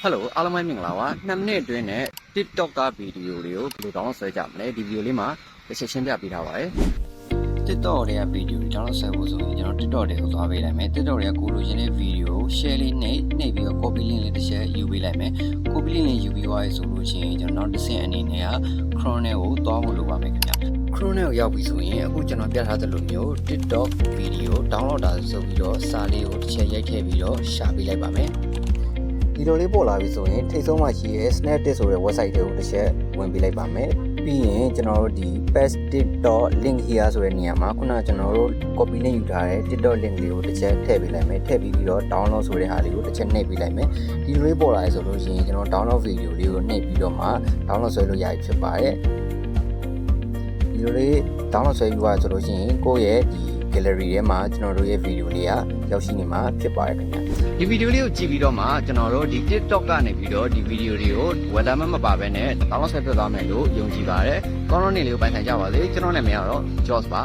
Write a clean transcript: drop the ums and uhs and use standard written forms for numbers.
Hello အားလုံးပဲမင်္ဂလာပါ2မိနစ်အတွင်းနဲ့ TikTok ကဗီဒီယိုလေးကိုဘယ်လိုတောင်းဆွဲကြမလဲဒီဗီဒီယိုလေးမှာတစ်ချက်ရှင်းပြပေးထားပါတယ် TikTok ရဲ့ဗီဒီယိုတောင်းဆွဲဖို့ဆိုရင်ကျွန်တော် TikTok တွေကိုသွားပေးလိုက်မယ် TikTok တွေကကိုလိုချင်တဲ့ဗီဒီယို share လေးနဲ့နှိပ်ပြီးတော့ copy link လေးတစ်ချက်ယူပေးလိုက်မယ် copy link လေးယူပြီးသွားပြီဆိုလို့ရှိရင်ကျွန်တော်နောက်တစ်ဆင့်အနေနဲ့က Chrome နဲ့ကိုသွားဖို့လိုပါမယ်ခင်ဗျ Chrome နဲ့ကိုရောက်ပြီဆိုရင်အခုကျွန်တော်ပြထားသလိုမျိုး TikTok ဗီဒီယို download တာဆိုပြီးတော့စာလေးကိုတစ်ချက်ရိုက်ထည့်ပြီးတော့ရှာပေးလိုက်ပါမယ် ဒီလိုလေးပေါ်လာပြီဆိုရင်ထိတ်ဆုံးမှရှိရဲ Snapchat ဆိုတဲ့ website တွေကိုတစ်ချက်ဝင်ပေးလိုက်ပါမယ်ပြီးရင်ကျွန်တော်တို့ဒီ paste.link here ဆိုတဲ့နေရာမှာခုနကကျွန်တော်တို့ copy link ယူထားတဲ့ TikTok link လေးကိုတစ်ချက်ထည့်ပေးလိုက်မယ်ထည့်ပြီးတော့ download ဆိုတဲ့ဟာလေးကိုတစ်ချက်နှိပ်ပေးလိုက်မယ်ဒီလိုလေးပေါ်လာပြီဆိုလို့ရှိရင်ကျွန်တော် download video လေးကိုနှိပ်ပြီးတော့မှ download ဆွဲလို့ရပြီဖြစ်ပါတယ်ဒီလိုလေး download ဆွဲပြီးသွားဆိုလို့ရှိရင်ကိုယ့်ရဲ့ဒီ gallery ထဲမှာကျွန်တော်တို့ရဲ့ video လေးကရောက်ရှိနေမှာဖြစ်ပါတယ်ခင်ဗျဒီဗီဒီယိုလေးကိုကြည့်ပြီးတော့မှကျွန်တော်တို့ဒီ TikTok ကနေပြီးတော့ဒီဗီဒီယိုတွေကိုဝယ်သားမပါဘဲနဲ့ download ဆွဲပြသွားမယ်လို့ယုံကြည်ပါတယ်ကောင်းတော့နေလေးကိုပိုင်ဆိုင်ကြပါစေကျွန်တော်နာမည်ကတော့ Joss ပါ